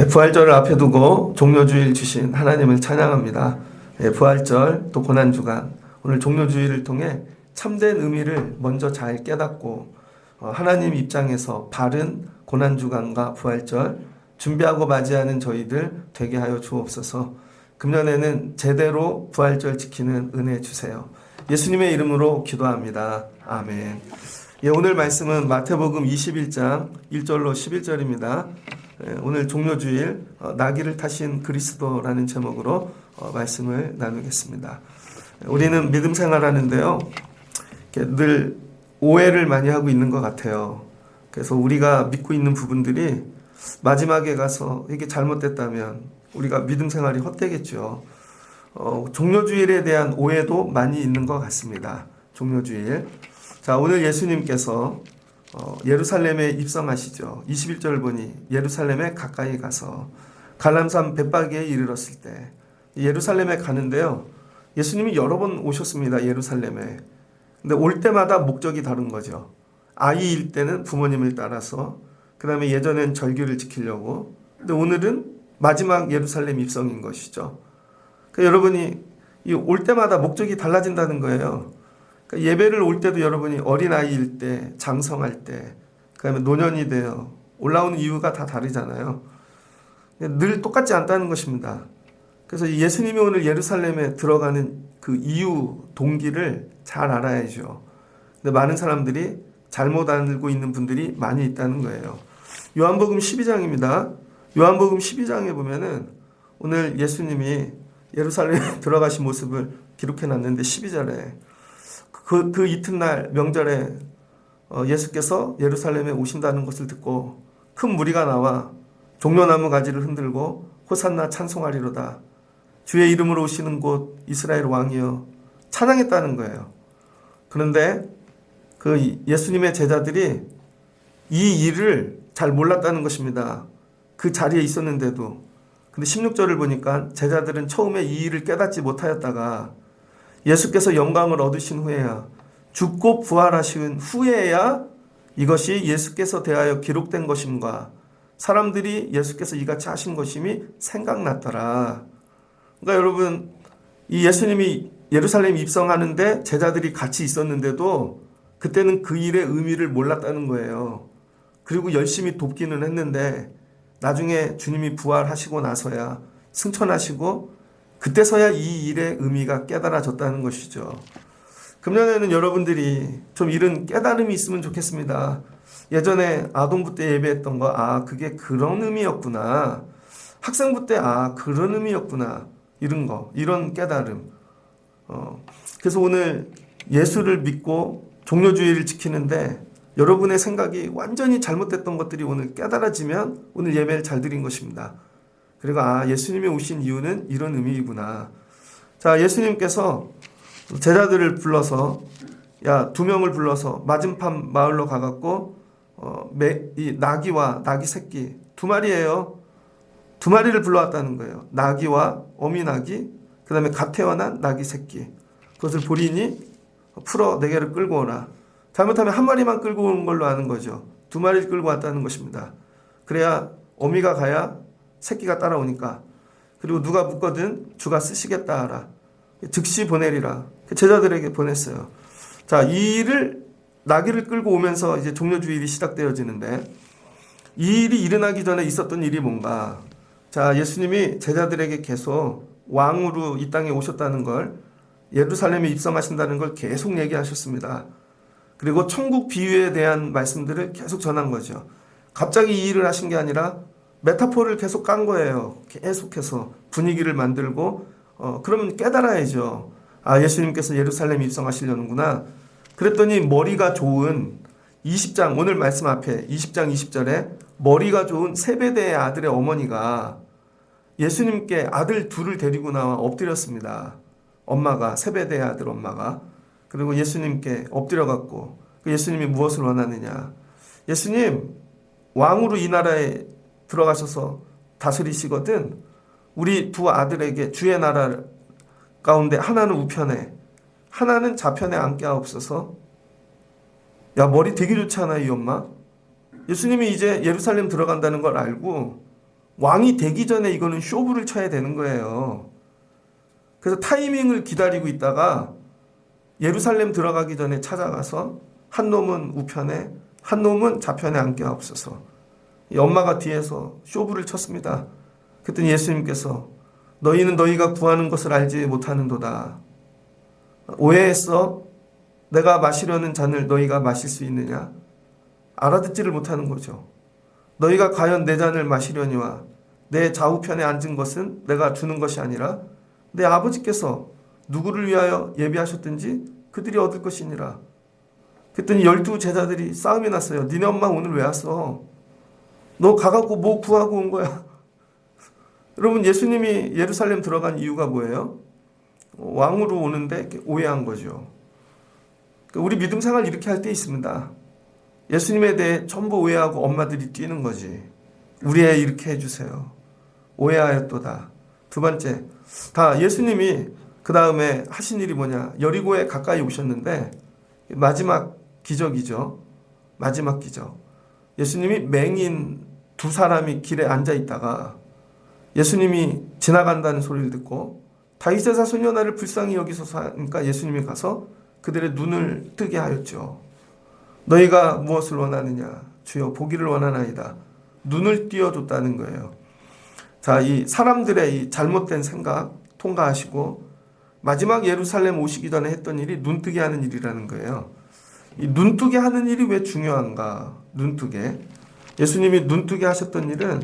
부활절을 앞에 두고 종료주일 주신 하나님을 찬양합니다. 부활절 또 고난주간 오늘 종료주일을 통해 참된 의미를 먼저 잘 깨닫고 하나님 입장에서 바른 고난주간과 부활절 준비하고 맞이하는 저희들 되게 하여 주옵소서. 금년에는 제대로 부활절 지키는 은혜 주세요. 예수님의 이름으로 기도합니다. 아멘. 오늘 말씀은 마태복음 21장 1절로 11절입니다. 오늘 종료주일 나귀를 타신 그리스도라는 제목으로 말씀을 나누겠습니다. 우리는 믿음 생활하는데요, 늘 오해를 많이 하고 있는 것 같아요. 그래서 우리가 믿고 있는 부분들이 마지막에 가서 이게 잘못됐다면 우리가 믿음 생활이 헛되겠죠. 종료주일에 대한 오해도 많이 있는 것 같습니다. 종료주일. 자, 오늘 예수님께서 예루살렘에 입성하시죠. 21절을 보니 예루살렘에 가까이 가서 갈람산 벳바기에 이르렀을 때 예루살렘에 가는데요, 예수님이 여러 번 오셨습니다. 예루살렘에. 근데 올 때마다 목적이 다른 거죠. 아이일 때는 부모님을 따라서, 그 다음에 예전엔 절기를 지키려고, 근데 오늘은 마지막 예루살렘 입성인 것이죠. 그러니까 여러분이 올 때마다 목적이 달라진다는 거예요. 그러니까 예배를 올 때도 여러분이 어린아이일 때, 장성할 때, 그 다음에 노년이 되어 올라오는 이유가 다 다르잖아요. 늘 똑같지 않다는 것입니다. 그래서 예수님이 오늘 예루살렘에 들어가는 그 이유, 동기를 잘 알아야죠. 근데 많은 사람들이 잘못 알고 있는 분들이 많이 있다는 거예요. 요한복음 12장입니다. 요한복음 12장에 보면은 오늘 예수님이 예루살렘에 들어가신 모습을 기록해 놨는데 12절에 그 이튿날 명절에 예수께서 예루살렘에 오신다는 것을 듣고 큰 무리가 나와 종려나무 가지를 흔들고 호산나 찬송하리로다. 주의 이름으로 오시는 곳 이스라엘 왕이여 찬양했다는 거예요. 그런데 그 예수님의 제자들이 이 일을 잘 몰랐다는 것입니다. 그 자리에 있었는데도. 근데 16절을 보니까 제자들은 처음에 이 일을 깨닫지 못하였다가 예수께서 영광을 얻으신 후에야, 죽고 부활하신 후에야 이것이 예수께서 대하여 기록된 것임과 사람들이 예수께서 이같이 하신 것임이 생각났더라. 그러니까 여러분, 이 예수님이 예루살렘 입성하는데 제자들이 같이 있었는데도 그때는 그 일의 의미를 몰랐다는 거예요. 그리고 열심히 돕기는 했는데 나중에 주님이 부활하시고 나서야, 승천하시고 그때서야 이 일의 의미가 깨달아졌다는 것이죠. 금년에는 여러분들이 좀 이런 깨달음이 있으면 좋겠습니다. 예전에 아동부 때 예배했던 거, 그게 그런 의미였구나. 학생부 때 그런 의미였구나. 이런 거, 이런 깨달음. 그래서 오늘 예수를 믿고 종료주의를 지키는데 여러분의 생각이 완전히 잘못됐던 것들이 오늘 깨달아지면 오늘 예배를 잘 드린 것입니다. 그리고 예수님이 오신 이유는 이런 의미이구나. 자, 예수님께서 제자들을 불러서, 두 명을 불러서 맞은편 마을로 가갖고 이 나귀와 나귀 새끼 두 마리예요. 두 마리를 불러왔다는 거예요. 나귀와 어미 나귀, 그 다음에 갓 태어난 나귀 새끼. 그것을 보리니 풀어 네 개를 끌고 오라. 잘못하면 한 마리만 끌고 온 걸로 아는 거죠. 두 마리를 끌고 왔다는 것입니다. 그래야 어미가 가야 새끼가 따라오니까. 그리고 누가 묻거든 주가 쓰시겠다 하라. 즉시 보내리라. 제자들에게 보냈어요. 자, 이 일을 나귀를 끌고 오면서 이제 종료주일이 시작되어지는데, 이 일이 일어나기 전에 있었던 일이 뭔가. 자, 예수님이 제자들에게 계속 왕으로 이 땅에 오셨다는 걸, 예루살렘에 입성하신다는 걸 계속 얘기하셨습니다. 그리고 천국 비유에 대한 말씀들을 계속 전한 거죠. 갑자기 이 일을 하신 게 아니라 메타포를 계속 깐 거예요. 계속해서 분위기를 만들고, 그러면 깨달아야죠. 예수님께서 예루살렘 입성하시려는구나. 그랬더니 머리가 좋은 20장, 오늘 말씀 앞에 20장 20절에 머리가 좋은 세베대의 아들의 어머니가 예수님께 아들 둘을 데리고 나와 엎드렸습니다. 엄마가, 세베대의 아들 엄마가. 그리고 예수님께 엎드려갖고, 예수님이 무엇을 원하느냐. 예수님, 왕으로 이 나라에 들어가셔서 다스리시거든. 우리 두 아들에게 주의 나라 가운데 하나는 우편에, 하나는 좌편에 앉게 하옵소서. 야, 머리 되게 좋지 않아, 이 엄마? 예수님이 이제 예루살렘 들어간다는 걸 알고 왕이 되기 전에 이거는 쇼부를 쳐야 되는 거예요. 그래서 타이밍을 기다리고 있다가 예루살렘 들어가기 전에 찾아가서 한 놈은 우편에 한 놈은 좌편에 앉게하옵소서. 이 엄마가 뒤에서 쇼부를 쳤습니다. 그랬더니 예수님께서 너희는 너희가 구하는 것을 알지 못하는도다. 오해했어? 내가 마시려는 잔을 너희가 마실 수 있느냐? 알아듣지를 못하는 거죠. 너희가 과연 내 잔을 마시려니와 내 좌우편에 앉은 것은 내가 주는 것이 아니라 내 아버지께서 누구를 위하여 예비하셨든지 그들이 얻을 것이니라. 그랬더니 12 제자들이 싸움이 났어요. 니네 엄마 오늘 왜 왔어? 너 가갖고 뭐 구하고 온 거야? 여러분, 예수님이 예루살렘 들어간 이유가 뭐예요? 왕으로 오는데 오해한 거죠. 우리 믿음 생활 이렇게 할 때 있습니다. 예수님에 대해 전부 오해하고 엄마들이 뛰는 거지. 우리 애 이렇게 해주세요. 오해하였도다. 두 번째, 다 예수님이 그 다음에 하신 일이 뭐냐? 여리고에 가까이 오셨는데 마지막 기적이죠. 마지막 기적. 예수님이 맹인 2사람이 길에 앉아 있다가 예수님이 지나간다는 소리를 듣고 다윗의 자손 나를 불쌍히 여기소서 하니까 예수님이 가서 그들의 눈을 뜨게 하였죠. 너희가 무엇을 원하느냐? 주여 보기를 원하나이다. 눈을 띄워줬다는 거예요. 자, 이 사람들의 이 잘못된 생각 통과하시고 마지막 예루살렘 오시기 전에 했던 일이 눈뜨게 하는 일이라는 거예요. 이 눈뜨게 하는 일이 왜 중요한가? 눈뜨게. 예수님이 눈뜨게 하셨던 일은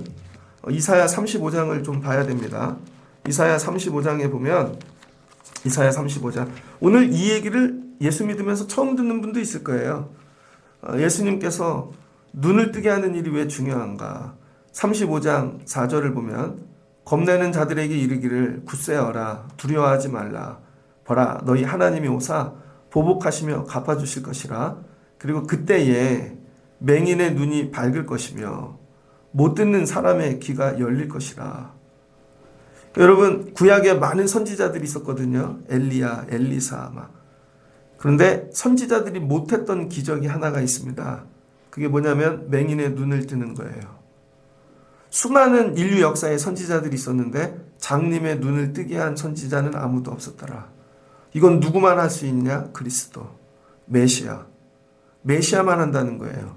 이사야 35장을 좀 봐야 됩니다. 이사야 35장에 보면 이사야 35장. 오늘 이 얘기를 예수 믿으면서 처음 듣는 분도 있을 거예요. 예수님께서 눈을 뜨게 하는 일이 왜 중요한가? 35장 4절을 보면 겁내는 자들에게 이르기를 굳세어라 두려워하지 말라 보라 너희 하나님이 오사 보복하시며 갚아주실 것이라. 그리고 그때에 맹인의 눈이 밝을 것이며 못 듣는 사람의 귀가 열릴 것이라. 여러분, 구약에 많은 선지자들이 있었거든요. 엘리야, 엘리사 막. 그런데 선지자들이 못했던 기적이 하나가 있습니다. 그게 뭐냐면 맹인의 눈을 뜨는 거예요. 수많은 인류 역사에 선지자들이 있었는데 장님의 눈을 뜨게 한 선지자는 아무도 없었더라. 이건 누구만 할 수 있냐? 그리스도, 메시아. 메시아만 한다는 거예요.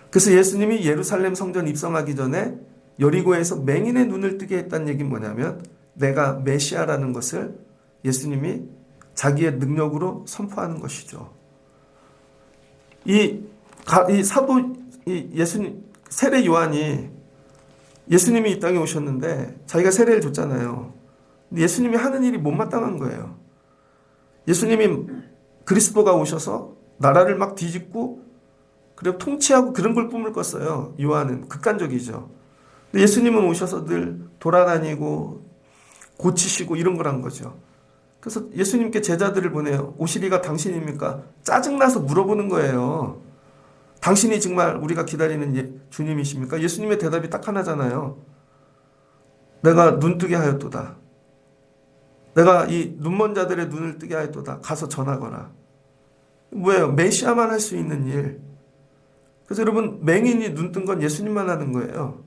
그래서 예수님이 예루살렘 성전 입성하기 전에 여리고에서 맹인의 눈을 뜨게 했다는 얘기는 뭐냐면 내가 메시아라는 것을 예수님이 자기의 능력으로 선포하는 것이죠. 이 사도 예수님 세례 요한이 예수님이 이 땅에 오셨는데 자기가 세례를 줬잖아요. 근데 예수님이 하는 일이 못마땅한 거예요. 예수님이 그리스도가 오셔서 나라를 막 뒤집고 그리고 통치하고 그런 걸 꿈을 꿨어요. 요한은 극단적이죠. 근데 예수님은 오셔서 늘 돌아다니고 고치시고 이런 걸 한 거죠. 그래서 예수님께 제자들을 보내요. 오시리가 당신입니까? 짜증나서 물어보는 거예요. 당신이 정말 우리가 기다리는 주님이십니까? 예수님의 대답이 딱 하나잖아요. 내가 눈뜨게 하였도다. 내가 이 눈먼 자들의 눈을 뜨게 하였도다. 가서 전하거라. 뭐예요? 메시아만 할 수 있는 일. 그래서 여러분, 맹인이 눈 뜬 건 예수님만 하는 거예요.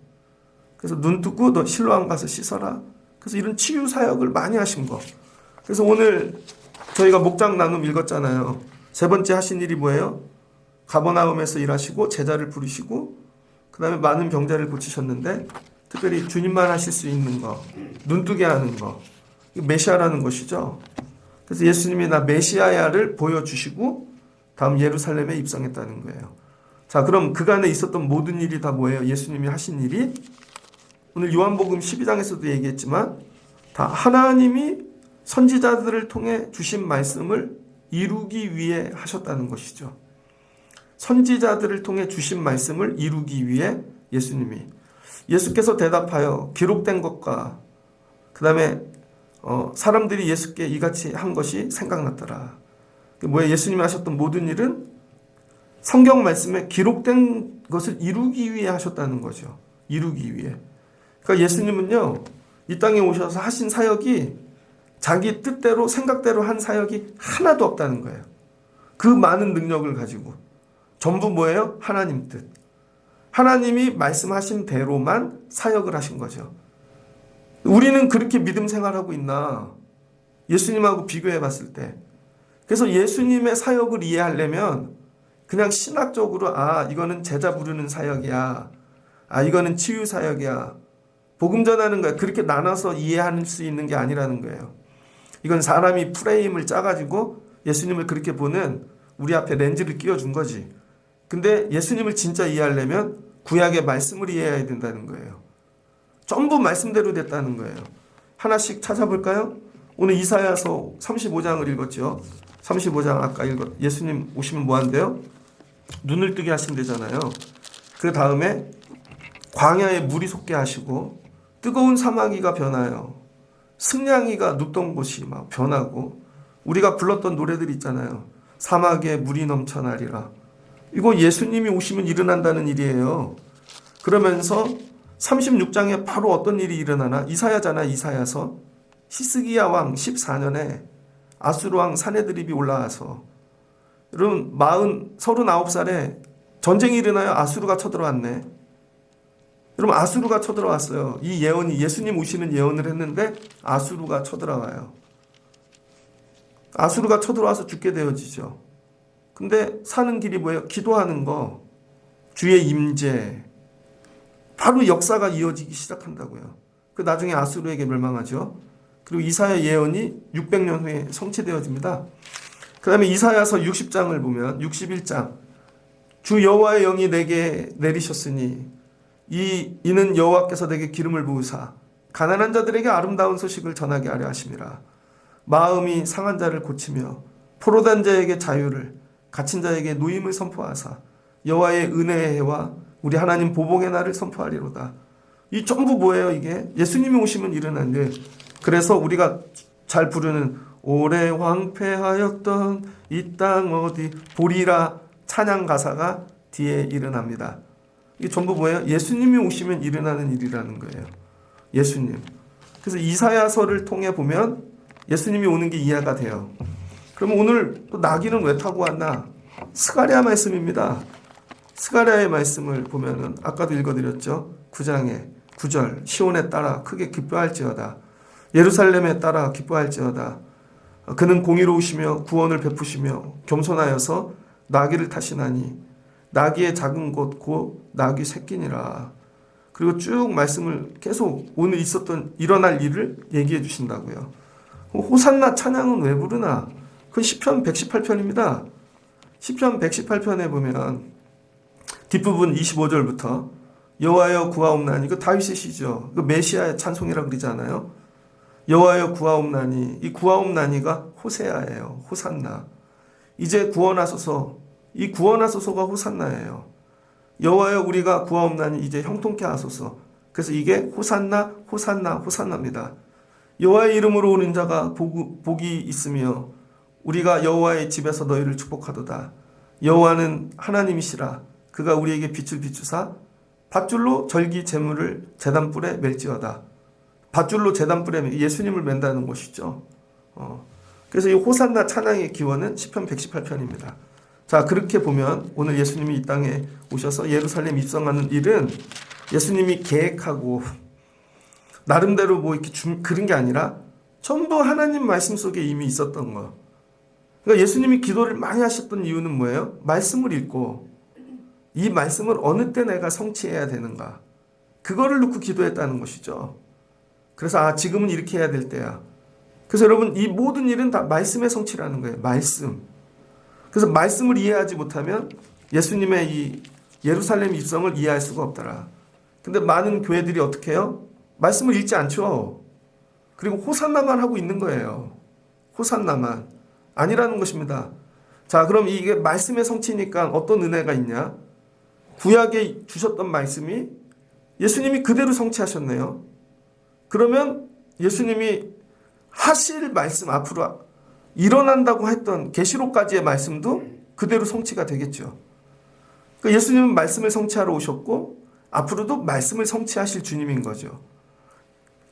그래서 눈 뜨고 너 실로암 가서 씻어라. 그래서 이런 치유 사역을 많이 하신 거. 그래서 오늘 저희가 목장 나눔 읽었잖아요. 세 번째 하신 일이 뭐예요? 가버나움에서 일하시고 제자를 부르시고 그 다음에 많은 병자를 고치셨는데 특별히 주님만 하실 수 있는 거, 눈뜨게 하는 거, 이거 메시아라는 것이죠. 그래서 예수님이 나 메시아야를 보여주시고 다음 예루살렘에 입성했다는 거예요. 자, 그럼 그간에 있었던 모든 일이 다 뭐예요? 예수님이 하신 일이 오늘 요한복음 12장에서도 얘기했지만 다 하나님이 선지자들을 통해 주신 말씀을 이루기 위해 하셨다는 것이죠. 선지자들을 통해 주신 말씀을 이루기 위해 예수께서 대답하여 기록된 것과 그 다음에 사람들이 예수께 이같이 한 것이 생각났더라. 뭐예요? 예수님이 하셨던 모든 일은 성경 말씀에 기록된 것을 이루기 위해 하셨다는 거죠. 이루기 위해. 그러니까 예수님은요, 이 땅에 오셔서 하신 사역이 자기 뜻대로 생각대로 한 사역이 하나도 없다는 거예요. 그 많은 능력을 가지고 전부 뭐예요? 하나님 뜻. 하나님이 말씀하신 대로만 사역을 하신 거죠. 우리는 그렇게 믿음 생활하고 있나? 예수님하고 비교해 봤을 때. 그래서 예수님의 사역을 이해하려면 그냥 신학적으로 이거는 제자 부르는 사역이야. 이거는 치유 사역이야. 복음 전하는 거야. 그렇게 나눠서 이해할 수 있는 게 아니라는 거예요. 이건 사람이 프레임을 짜가지고 예수님을 그렇게 보는 우리 앞에 렌즈를 끼워준 거지. 근데 예수님을 진짜 이해하려면 구약의 말씀을 이해해야 된다는 거예요. 전부 말씀대로 됐다는 거예요. 하나씩 찾아볼까요? 오늘 이사야서 35장을 읽었죠. 35장 아까 예수님 오시면 뭐 한대요? 눈을 뜨게 하신대잖아요. 그 다음에 광야에 물이 솟게 하시고 뜨거운 사마귀가 변하여 승냥이가 눕던 곳이 막 변하고 우리가 불렀던 노래들 있잖아요. 사막에 물이 넘쳐나리라. 이거 예수님이 오시면 일어난다는 일이에요. 그러면서 36장에 바로 어떤 일이 일어나나? 이사야잖아. 이사야서. 히스기야 왕 14년에 아수르 왕 사네드립이 올라와서 여러분 39살에 전쟁이 일어나요. 아수르가 쳐들어왔네. 여러분 아수르가 쳐들어왔어요. 이 예언이 예수님 오시는 예언을 했는데 아수르가 쳐들어와요. 아수르가 쳐들어와서 죽게 되어지죠. 근데 사는 길이 뭐예요? 기도하는 거. 주의 임재. 바로 역사가 이어지기 시작한다고요. 그 나중에 아수르에게 멸망하죠. 그리고 이사야 예언이 600년 후에 성취되어집니다. 그 다음에 이사야서 60장을 보면 61장 주 여호와의 영이 내게 내리셨으니 이는 여호와께서 내게 기름을 부으사 가난한 자들에게 아름다운 소식을 전하게 하려 하심이라. 마음이 상한 자를 고치며 포로단 자에게 자유를 갇힌 자에게 누임을 선포하사 여호와의 은혜의 해와 우리 하나님 보복의 날을 선포하리로다. 이 전부 뭐예요? 이게 예수님이 오시면 일어난 일. 그래서 우리가 잘 부르는 오래 황폐하였던 이 땅 어디 보리라 찬양 가사가 뒤에 일어납니다. 이게 전부 뭐예요? 예수님이 오시면 일어나는 일이라는 거예요. 예수님. 그래서 이사야서를 통해 보면 예수님이 오는 게 이해가 돼요. 그러면 오늘 또 나귀는 왜 타고 왔나? 스가랴 말씀입니다. 스가랴의 말씀을 보면은 아까도 읽어드렸죠. 9장에 9절 시온에 따라 크게 기뻐할지어다. 예루살렘에 따라 기뻐할지어다. 그는 공의로우시며 구원을 베푸시며 겸손하여서 나귀를 타시나니 나귀의 작은 곳 곧 나귀 새끼니라. 그리고 쭉 말씀을 계속 오늘 있었던 일어날 일을 얘기해 주신다고요. 호산나 찬양은 왜 부르나? 그건 시편 118편입니다. 시편 118편에 보면 뒷부분 25절부터 여호와여 구하옵나니 이거 다윗의 시죠. 이거 메시아의 찬송이라고 그러지 않아요? 여호와여 구하옵나니 이 구하옵나니가 호세아예요. 호산나. 이제 구원하소서. 이 구원하소서가 호산나예요. 여호와여 우리가 구하옵나니 이제 형통케 하소서. 그래서 이게 호산나 호산나 호산나입니다. 여호와의 이름으로 오는 자가 복이 있으며 우리가 여호와의 집에서 너희를 축복하도다. 여호와는 하나님이시라. 그가 우리에게 빛을 비추사 밧줄로 절기 제물을 제단불에 맬지어다. 밧줄로 제단불에 예수님을 맨다는 것이죠. 그래서 이 호산나 찬양의 기원은 시편 118편입니다. 자, 그렇게 보면 오늘 예수님이 이 땅에 오셔서 예루살렘 입성하는 일은 예수님이 계획하고 나름대로 뭐 이렇게 그런 게 아니라 전부 하나님 말씀 속에 이미 있었던 거. 그러니까 예수님이 기도를 많이 하셨던 이유는 뭐예요? 말씀을 읽고 이 말씀을 어느 때 내가 성취해야 되는가. 그거를 놓고 기도했다는 것이죠. 그래서 지금은 이렇게 해야 될 때야. 그래서 여러분 이 모든 일은 다 말씀의 성취라는 거예요. 말씀. 그래서 말씀을 이해하지 못하면 예수님의 이 예루살렘 입성을 이해할 수가 없더라. 근데 많은 교회들이 어떻게 해요? 말씀을 읽지 않죠. 그리고 호산나만 하고 있는 거예요. 호산나만. 아니라는 것입니다. 자, 그럼 이게 말씀의 성취니까 어떤 은혜가 있냐? 구약에 주셨던 말씀이 예수님이 그대로 성취하셨네요. 그러면 예수님이 하실 말씀 앞으로 일어난다고 했던 계시록까지의 말씀도 그대로 성취가 되겠죠. 그러니까 예수님은 말씀을 성취하러 오셨고 앞으로도 말씀을 성취하실 주님인 거죠.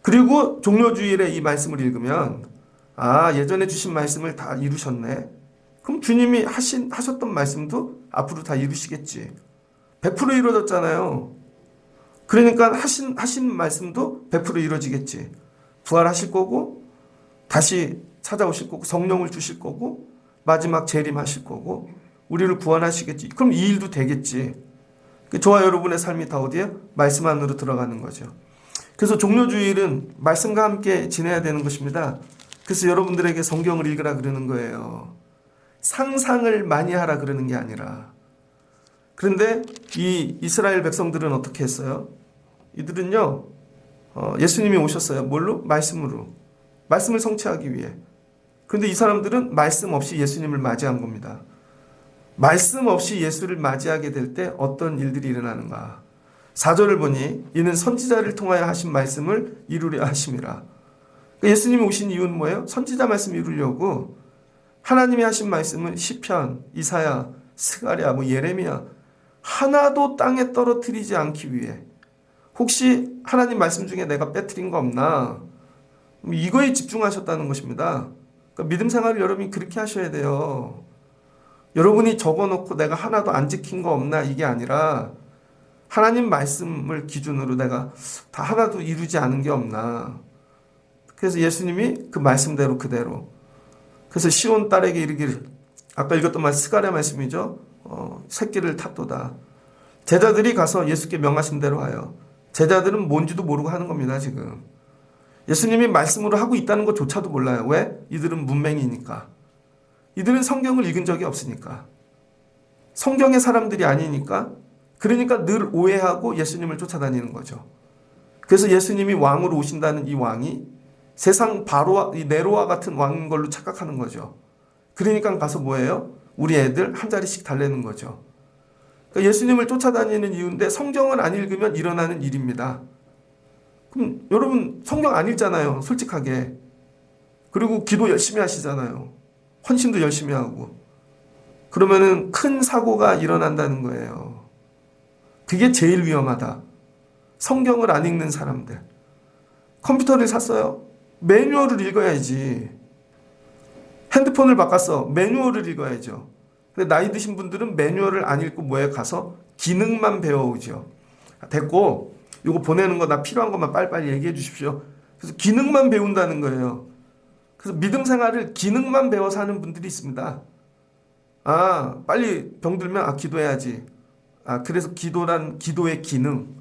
그리고 종료주일에 이 말씀을 읽으면 예전에 주신 말씀을 다 이루셨네. 그럼 주님이 하셨던 말씀도 앞으로 다 이루시겠지. 100% 이루어졌잖아요. 그러니까 하신 말씀도 100% 이루어지겠지. 부활하실 거고, 다시 찾아오실 거고, 성령을 주실 거고, 마지막 재림하실 거고, 우리를 구원하시겠지. 그럼 이 일도 되겠지. 저와 여러분의 삶이 다 어디에? 말씀 안으로 들어가는 거죠. 그래서 종료주일은 말씀과 함께 지내야 되는 것입니다. 그래서 여러분들에게 성경을 읽으라 그러는 거예요. 상상을 많이 하라 그러는 게 아니라. 그런데 이 이스라엘 백성들은 어떻게 했어요? 이들은요, 예수님이 오셨어요. 뭘로? 말씀으로. 말씀을 성취하기 위해. 그런데 이 사람들은 말씀 없이 예수님을 맞이한 겁니다. 말씀 없이 예수를 맞이하게 될 때 어떤 일들이 일어나는가? 4절을 보니 이는 선지자를 통하여 하신 말씀을 이루려 하심이라. 예수님이 오신 이유는 뭐예요? 선지자 말씀 이루려고. 하나님이 하신 말씀은 시편, 이사야, 스가랴, 예레미야 하나도 땅에 떨어뜨리지 않기 위해. 혹시 하나님 말씀 중에 내가 빼뜨린 거 없나? 이거에 집중하셨다는 것입니다. 그러니까 믿음 생활을 여러분이 그렇게 하셔야 돼요. 여러분이 적어놓고 내가 하나도 안 지킨 거 없나 이게 아니라 하나님 말씀을 기준으로 내가 다 하나도 이루지 않은 게 없나. 그래서 예수님이 그 말씀대로 그대로. 그래서 시온 딸에게 이르기를, 아까 읽었던 말 스가랴 말씀이죠. 새끼를 탔도다. 제자들이 가서 예수께 명하신 대로 하여. 제자들은 뭔지도 모르고 하는 겁니다 지금. 예수님이 말씀으로 하고 있다는 것조차도 몰라요. 왜? 이들은 문맹이니까. 이들은 성경을 읽은 적이 없으니까. 성경의 사람들이 아니니까. 그러니까 늘 오해하고 예수님을 쫓아다니는 거죠. 그래서 예수님이 왕으로 오신다는 이 왕이 세상 바로와 이 네로와 같은 왕인 걸로 착각하는 거죠. 그러니까 가서 뭐예요? 우리 애들 한 자리씩 달래는 거죠. 그러니까 예수님을 쫓아다니는 이유인데 성경을 안 읽으면 일어나는 일입니다. 그럼 여러분 성경 안 읽잖아요. 솔직하게. 그리고 기도 열심히 하시잖아요. 헌신도 열심히 하고. 그러면은 큰 사고가 일어난다는 거예요. 그게 제일 위험하다. 성경을 안 읽는 사람들. 컴퓨터를 샀어요. 매뉴얼을 읽어야지. 핸드폰을 바꿨어. 매뉴얼을 읽어야죠. 근데 나이 드신 분들은 매뉴얼을 안 읽고 뭐에 가서 기능만 배워오죠. 됐고 이거 보내는 거 나 필요한 것만 빨리빨리 얘기해 주십시오. 그래서 기능만 배운다는 거예요. 그래서 믿음 생활을 기능만 배워서 하는 분들이 있습니다. 아, 빨리 병들면 기도해야지. 그래서 기도란 기도의 기능,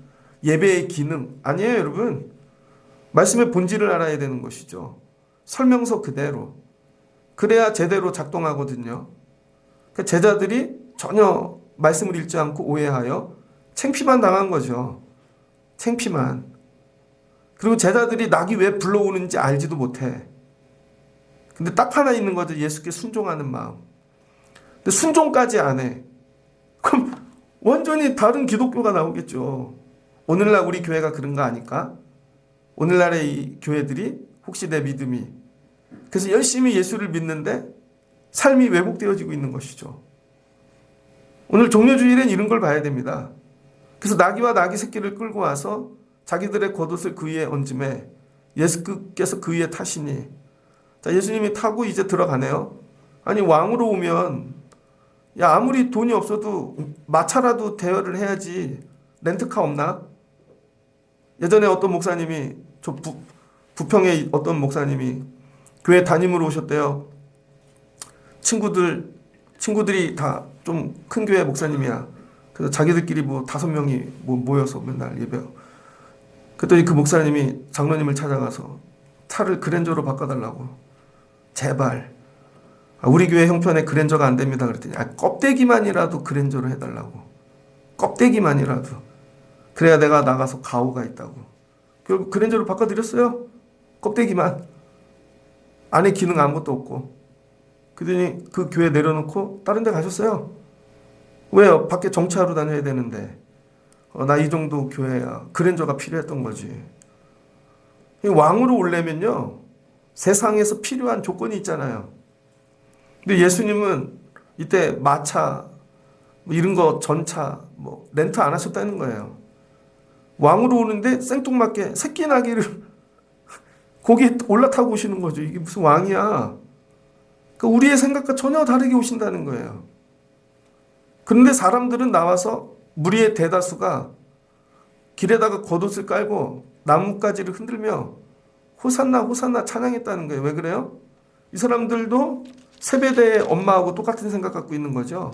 예배의 기능 아니에요, 여러분. 말씀의 본질을 알아야 되는 것이죠. 설명서 그대로. 그래야 제대로 작동하거든요. 그러니까 제자들이 전혀 말씀을 읽지 않고 오해하여 창피만 당한 거죠. 창피만. 그리고 제자들이 낙이 왜 불러오는지 알지도 못해. 근데 딱 하나 있는 거죠. 예수께 순종하는 마음. 근데 순종까지 안 해. 그럼 완전히 다른 기독교가 나오겠죠. 오늘날 우리 교회가 그런 거 아닐까? 오늘날의 이 교회들이 혹시 내 믿음이 그래서 열심히 예수를 믿는데 삶이 왜곡되어지고 있는 것이죠. 오늘 종려주일엔 이런 걸 봐야 됩니다. 그래서 나귀와 나귀 새끼를 끌고 와서 자기들의 겉옷을 그 위에 얹음에 예수께서 그 위에 타시니 자, 예수님이 타고 이제 들어가네요. 아니 왕으로 오면 야 아무리 돈이 없어도 마차라도 대여를 해야지. 렌트카 없나? 예전에 어떤 목사님이 부평에 어떤 목사님이 교회 담임으로 오셨대요. 친구들이 다 좀 큰 교회 목사님이야. 그래서 자기들끼리 5명이 모여서 맨날 예배하고. 그랬더니 그 목사님이 장로님을 찾아가서 차를 그랜저로 바꿔달라고. 제발. 우리 교회 형편에 그랜저가 안 됩니다. 그랬더니 껍데기만이라도 그랜저로 해달라고. 껍데기만이라도. 그래야 내가 나가서 가오가 있다고. 결국 그랜저로 바꿔드렸어요. 껍데기만. 안에 기능 아무것도 없고. 그러더니 그 교회 내려놓고 다른 데 가셨어요. 왜요? 밖에 정차하러 다녀야 되는데. 나 이 정도 교회야. 그랜저가 필요했던 거지. 왕으로 오려면요. 세상에서 필요한 조건이 있잖아요. 근데 예수님은 이때 마차, 이런 거 전차, 렌트 안 하셨다는 거예요. 왕으로 오는데 생뚱맞게 새끼 나귀를 거기에 올라타고 오시는 거죠. 이게 무슨 왕이야. 그러니까 우리의 생각과 전혀 다르게 오신다는 거예요. 그런데 사람들은 나와서 무리의 대다수가 길에다가 겉옷을 깔고 나뭇가지를 흔들며 호산나 호산나 찬양했다는 거예요. 왜 그래요? 이 사람들도 세베대의 엄마하고 똑같은 생각 갖고 있는 거죠.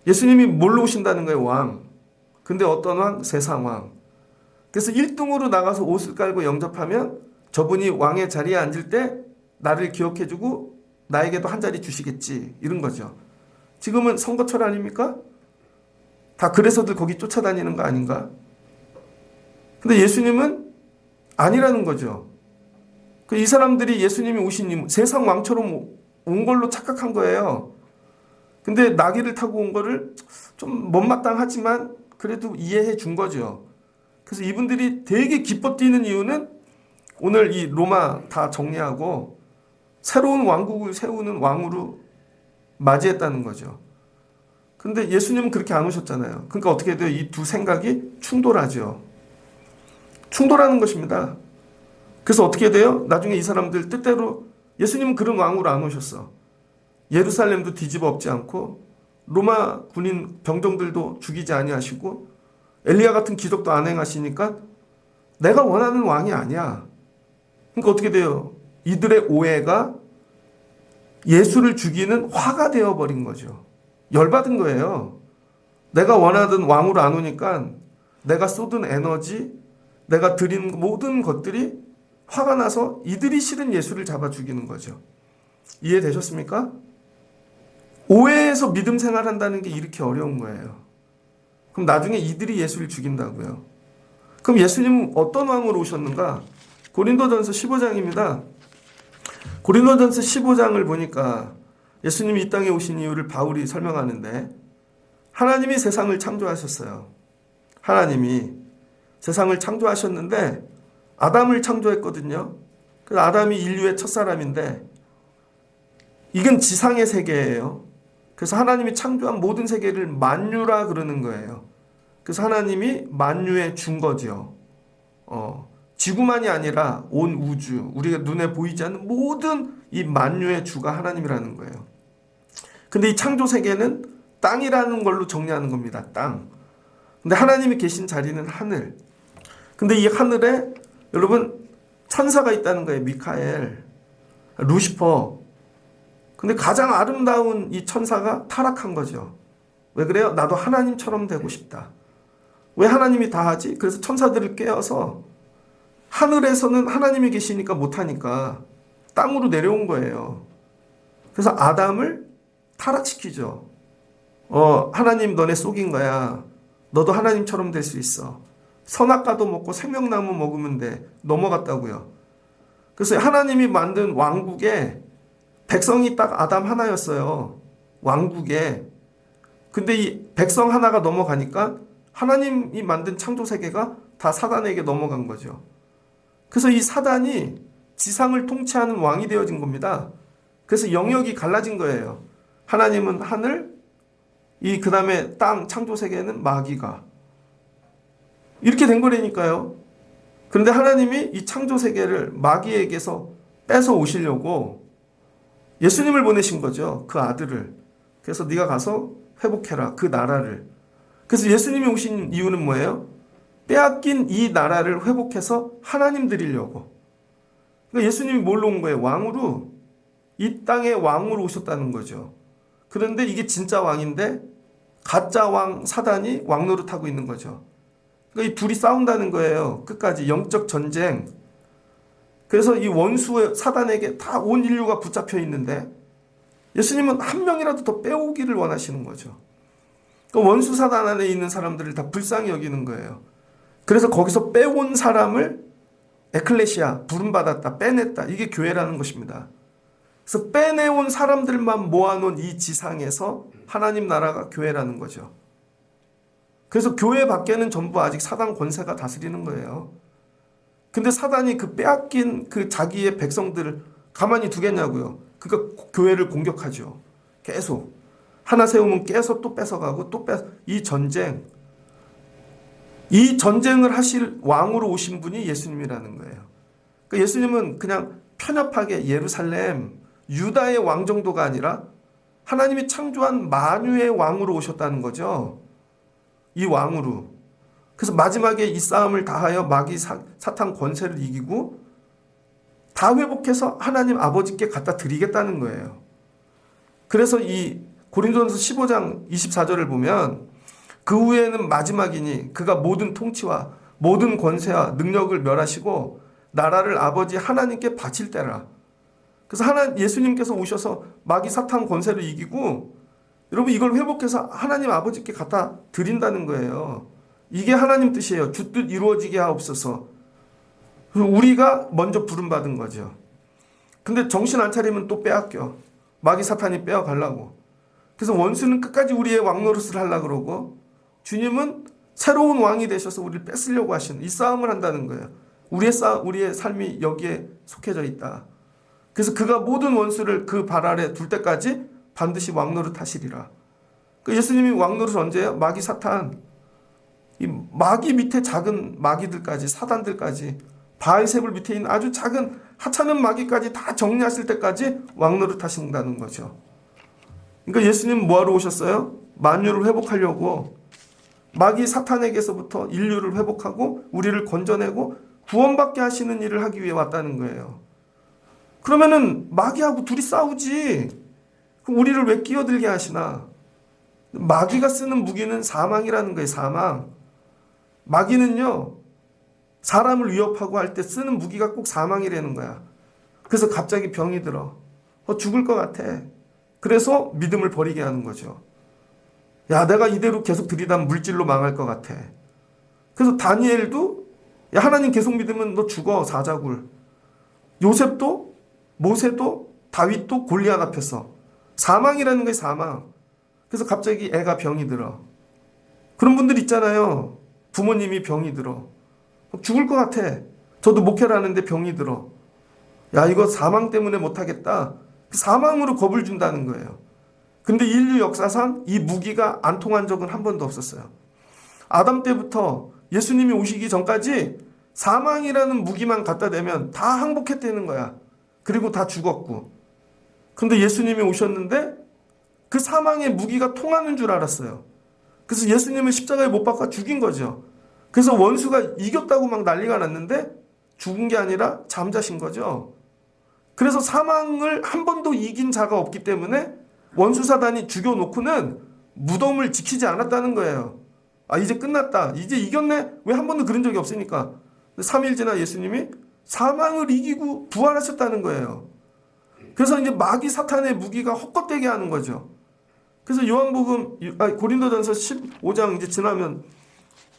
예수님이 뭘로 오신다는 거예요? 왕. 근데 어떤 왕? 세상 왕. 그래서 1등으로 나가서 옷을 깔고 영접하면 저분이 왕의 자리에 앉을 때 나를 기억해주고 나에게도 한 자리 주시겠지. 이런 거죠. 지금은 선거철 아닙니까? 다 그래서들 거기 쫓아다니는 거 아닌가? 근데 예수님은 아니라는 거죠. 이 사람들이 예수님이 오신 세상 왕처럼 온 걸로 착각한 거예요. 근데 나귀를 타고 온 거를 좀 못마땅하지만 그래도 이해해 준 거죠. 그래서 이분들이 되게 기뻐 뛰는 이유는 오늘 이 로마 다 정리하고 새로운 왕국을 세우는 왕으로 맞이했다는 거죠. 근데 예수님은 그렇게 안 오셨잖아요. 그러니까 어떻게 돼요? 이 두 생각이 충돌하죠. 충돌하는 것입니다. 그래서 어떻게 돼요? 나중에 이 사람들 뜻대로 예수님은 그런 왕으로 안 오셨어. 예루살렘도 뒤집어 엎지 않고 로마 군인 병정들도 죽이지 아니하시고 엘리야 같은 기적도 안 행하시니까 내가 원하는 왕이 아니야. 그러니까 어떻게 돼요? 이들의 오해가 예수를 죽이는 화가 되어버린 거죠. 열받은 거예요. 내가 원하던 왕으로 안 오니까 내가 쏟은 에너지, 내가 드린 모든 것들이 화가 나서 이들이 싫은 예수를 잡아 죽이는 거죠. 이해되셨습니까? 오해에서 믿음 생활한다는 게 이렇게 어려운 거예요. 그럼 나중에 이들이 예수를 죽인다고요. 그럼 예수님은 어떤 왕으로 오셨는가? 고린도전서 15장입니다. 고린도전서 15장을 보니까 예수님이 이 땅에 오신 이유를 바울이 설명하는데 하나님이 세상을 창조하셨어요. 하나님이 세상을 창조하셨는데 아담을 창조했거든요. 그래서 아담이 인류의 첫사람인데 이건 지상의 세계예요. 그래서 하나님이 창조한 모든 세계를 만유라 그러는 거예요. 그래서 하나님이 만유에 준 거죠. 지구만이 아니라 온 우주, 우리가 눈에 보이지 않는 모든 이 만유의 주가 하나님이라는 거예요. 근데 이 창조 세계는 땅이라는 걸로 정리하는 겁니다. 땅. 근데 하나님이 계신 자리는 하늘. 근데 이 하늘에 여러분 천사가 있다는 거예요. 미카엘, 루시퍼. 근데 가장 아름다운 이 천사가 타락한 거죠. 왜 그래요? 나도 하나님처럼 되고 싶다. 왜 하나님이 다 하지? 그래서 천사들을 깨워서 하늘에서는 하나님이 계시니까 못하니까 땅으로 내려온 거예요. 그래서 아담을 타락시키죠. 하나님 너네 속인 거야. 너도 하나님처럼 될 수 있어. 선악과도 먹고 생명나무 먹으면 돼. 넘어갔다고요. 그래서 하나님이 만든 왕국에 백성이 딱 아담 하나였어요. 왕국에. 근데 이 백성 하나가 넘어가니까 하나님이 만든 창조 세계가 다 사단에게 넘어간 거죠. 그래서 이 사단이 지상을 통치하는 왕이 되어진 겁니다. 그래서 영역이 갈라진 거예요. 하나님은 하늘, 그 다음에 땅, 창조 세계는 마귀가. 이렇게 된 거라니까요. 그런데 하나님이 이 창조 세계를 마귀에게서 뺏어 오시려고 예수님을 보내신 거죠. 그 아들을. 그래서 네가 가서 회복해라. 그 나라를. 그래서 예수님이 오신 이유는 뭐예요? 빼앗긴 이 나라를 회복해서 하나님 드리려고. 그러니까 예수님이 뭘로 온 거예요? 왕으로. 이 땅의 왕으로 오셨다는 거죠. 그런데 이게 진짜 왕인데 가짜 왕 사단이 왕 노릇하고 있는 거죠. 그러니까 이 둘이 싸운다는 거예요. 끝까지 영적 전쟁. 그래서 이 원수 사단에게 다 온 인류가 붙잡혀 있는데 예수님은 한 명이라도 더 빼오기를 원하시는 거죠. 그 원수 사단 안에 있는 사람들을 다 불쌍히 여기는 거예요. 그래서 거기서 빼온 사람을 에클레시아, 부름받았다, 빼냈다. 이게 교회라는 것입니다. 그래서 빼내온 사람들만 모아놓은 이 지상에서 하나님 나라가 교회라는 거죠. 그래서 교회 밖에는 전부 아직 사단 권세가 다스리는 거예요. 근데 사단이 그 빼앗긴 그 자기의 백성들을 가만히 두겠냐고요. 그러니까 교회를 공격하죠. 계속. 하나 세우면 깨서 또 뺏어가고 또 이 전쟁. 이 전쟁을 하실 왕으로 오신 분이 예수님이라는 거예요. 그러니까 예수님은 그냥 편협하게 예루살렘, 유다의 왕 정도가 아니라 하나님이 창조한 만유의 왕으로 오셨다는 거죠. 이 왕으로. 그래서 마지막에 이 싸움을 다하여 마귀 사탄 권세를 이기고 다 회복해서 하나님 아버지께 갖다 드리겠다는 거예요. 그래서 이 고린도전서 15장 24절을 보면 그 후에는 마지막이니 그가 모든 통치와 모든 권세와 능력을 멸하시고 나라를 아버지 하나님께 바칠 때라. 그래서 예수님께서 오셔서 마귀 사탄 권세를 이기고 여러분 이걸 회복해서 하나님 아버지께 갖다 드린다는 거예요. 이게 하나님 뜻이에요. 주 뜻 이루어지게 하옵소서. 우리가 먼저 부름받은 거죠. 근데 정신 안 차리면 또 빼앗겨. 마귀 사탄이 빼앗가려고. 그래서 원수는 끝까지 우리의 왕노릇을 하려고 그러고 주님은 새로운 왕이 되셔서 우리를 뺏으려고 하시는 이 싸움을 한다는 거예요. 우리의 삶이 여기에 속해져 있다. 그래서 그가 모든 원수를 그 발 아래 둘 때까지 반드시 왕노릇 하시리라. 예수님이 왕노릇 언제예요? 마귀 사탄. 이 마귀 밑에 작은 마귀들까지 사단들까지 바알세불 밑에 있는 아주 작은 하찮은 마귀까지 다 정리하실 때까지 왕노릇 하신다는 거죠. 그러니까 예수님 뭐하러 오셨어요? 만유를 회복하려고 마귀 사탄에게서부터 인류를 회복하고 우리를 건져내고 구원받게 하시는 일을 하기 위해 왔다는 거예요. 그러면은 마귀하고 둘이 싸우지. 그럼 우리를 왜 끼어들게 하시나? 마귀가 쓰는 무기는 사망이라는 거예요. 사망. 마귀는요. 사람을 위협하고 할 때 쓰는 무기가 꼭 사망이라는 거야. 그래서 갑자기 병이 들어. 죽을 것 같아. 그래서 믿음을 버리게 하는 거죠. 야, 내가 이대로 계속 들이다면 물질로 망할 것 같아. 그래서 다니엘도 야, 하나님 계속 믿으면 너 죽어, 사자굴. 요셉도 모세도 다윗도 골리앗 앞에서 사망이라는 게 사망. 그래서 갑자기 애가 병이 들어. 그런 분들 있잖아요. 부모님이 병이 들어. 죽을 것 같아. 저도 목회를 하는데 병이 들어. 야, 이거 사망 때문에 못하겠다. 사망으로 겁을 준다는 거예요. 근데 인류 역사상 이 무기가 안 통한 적은 한 번도 없었어요. 아담 때부터 예수님이 오시기 전까지 사망이라는 무기만 갖다 대면 다 항복했다는 거야. 그리고 다 죽었고. 근데 예수님이 오셨는데 그 사망의 무기가 통하는 줄 알았어요. 그래서 예수님을 십자가에 못 박아 죽인 거죠. 그래서 원수가 이겼다고 막 난리가 났는데 죽은 게 아니라 잠자신 거죠. 그래서 사망을 한 번도 이긴 자가 없기 때문에 원수 사단이 죽여놓고는 무덤을 지키지 않았다는 거예요. 아, 이제 끝났다. 이제 이겼네. 왜 한 번도 그런 적이 없으니까. 3일 지나 예수님이 사망을 이기고 부활하셨다는 거예요. 그래서 이제 마귀 사탄의 무기가 헛것되게 하는 거죠. 그래서 고린도전서 15장 이제 지나면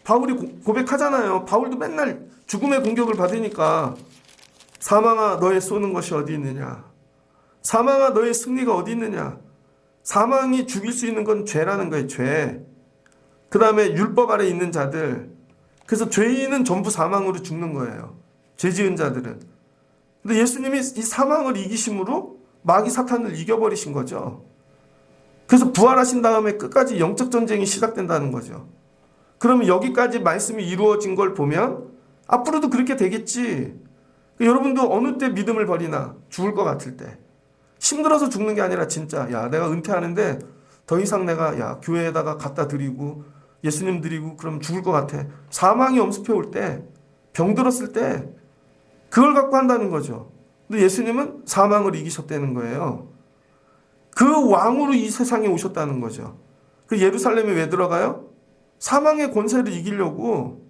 바울이 고백하잖아요. 바울도 맨날 죽음의 공격을 받으니까 사망아 너의 쏘는 것이 어디 있느냐. 사망아 너의 승리가 어디 있느냐. 사망이 죽일 수 있는 건 죄라는 거예요. 죄. 그 다음에 율법 아래 있는 자들. 그래서 죄인은 전부 사망으로 죽는 거예요. 죄 지은 자들은. 근데 예수님이 이 사망을 이기심으로 마귀 사탄을 이겨버리신 거죠. 그래서 부활하신 다음에 끝까지 영적 전쟁이 시작된다는 거죠. 그러면 여기까지 말씀이 이루어진 걸 보면 앞으로도 그렇게 되겠지. 여러분도 어느 때 믿음을 버리나? 죽을 것 같을 때. 힘들어서 죽는 게 아니라 진짜 야, 내가 은퇴하는데 더 이상 내가 교회에다가 갖다 드리고 예수님 드리고 그럼 죽을 것 같아. 사망이 엄습해 올 때, 병 들었을 때 그걸 갖고 한다는 거죠. 근데 예수님은 사망을 이기셨다는 거예요. 그 왕으로 이 세상에 오셨다는 거죠. 그 예루살렘에 왜 들어가요? 사망의 권세를 이기려고.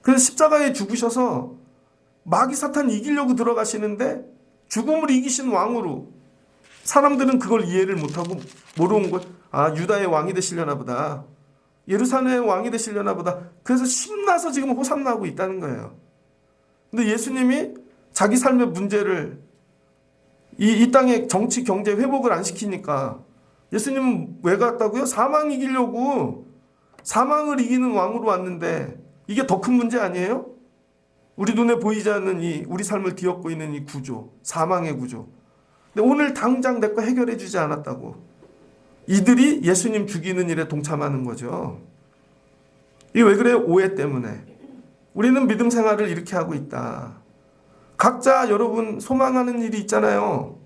그래서 십자가에 죽으셔서 마귀 사탄 이기려고 들어가시는데 죽음을 이기신 왕으로. 사람들은 그걸 이해를 못하고 모르는 것. 아, 유다의 왕이 되시려나 보다. 예루살렘의 왕이 되시려나 보다. 그래서 신나서 지금 호산나고 있다는 거예요. 근데 예수님이 자기 삶의 문제를 이 땅의 정치 경제 회복을 안 시키니까 예수님은 왜 갔다고요? 사망 이기려고. 사망을 이기는 왕으로 왔는데 이게 더 큰 문제 아니에요? 우리 눈에 보이지 않는 우리 삶을 뒤엎고 있는 이 구조, 사망의 구조. 근데 오늘 당장 내 거 해결해 주지 않았다고. 이들이 예수님 죽이는 일에 동참하는 거죠. 이게 왜 그래요? 오해 때문에. 우리는 믿음 생활을 이렇게 하고 있다. 각자 여러분 소망하는 일이 있잖아요.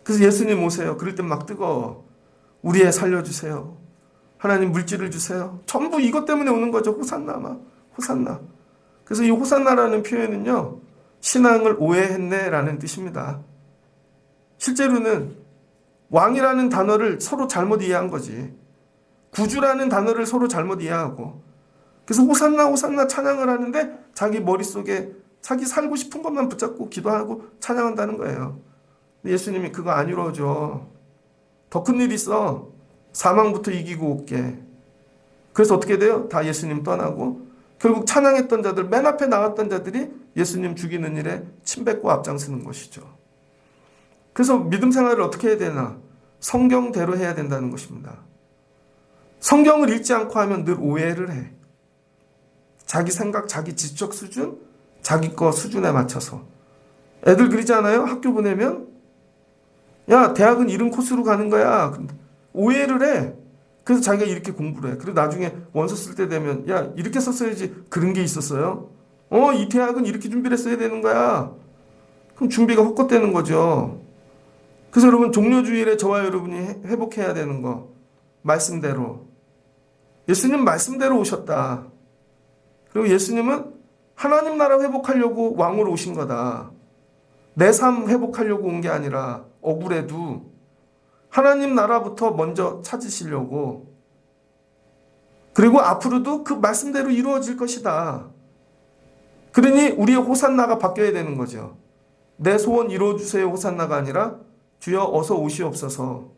그래서 예수님 오세요. 그럴 땐 막 뜨거워. 우리 애 살려주세요. 하나님 물질을 주세요. 전부 이것 때문에 오는 거죠. 호산나 막 호산나. 그래서 이 호산나라는 표현은요, 신앙을 오해했네라는 뜻입니다. 실제로는 왕이라는 단어를 서로 잘못 이해한 거지. 구주라는 단어를 서로 잘못 이해하고, 그래서 호산나 호산나 찬양을 하는데 자기 머릿속에 자기 살고 싶은 것만 붙잡고 기도하고 찬양한다는 거예요. 근데 예수님이 그거 안 이루어져. 더 큰 일 있어. 사망부터 이기고 올게. 그래서 어떻게 돼요? 다 예수님 떠나고 결국 찬양했던 자들, 맨 앞에 나왔던 자들이 예수님 죽이는 일에 침뱉고 앞장서는 것이죠. 그래서 믿음 생활을 어떻게 해야 되나? 성경대로 해야 된다는 것입니다. 성경을 읽지 않고 하면 늘 오해를 해. 자기 생각, 자기 지적 수준, 자기 거 수준에 맞춰서. 애들 그러지 않아요? 학교 보내면 야, 대학은 이런 코스로 가는 거야. 오해를 해. 그래서 자기가 이렇게 공부를 해. 그리고 나중에 원서 쓸 때 되면 야, 이렇게 썼어야지. 그런 게 있었어요? 이 대학은 이렇게 준비를 했어야 되는 거야. 그럼 준비가 헛것되는 거죠. 그래서 여러분, 종료주일에 저와 여러분이 회복해야 되는 거, 말씀대로. 예수님 말씀대로 오셨다. 그리고 예수님은 하나님 나라 회복하려고 왕으로 오신 거다. 내 삶 회복하려고 온 게 아니라 억울해도 하나님 나라부터 먼저 찾으시려고, 그리고 앞으로도 그 말씀대로 이루어질 것이다. 그러니 우리의 호산나가 바뀌어야 되는 거죠. 내 소원 이루어주세요 호산나가 아니라 주여 어서 오시옵소서.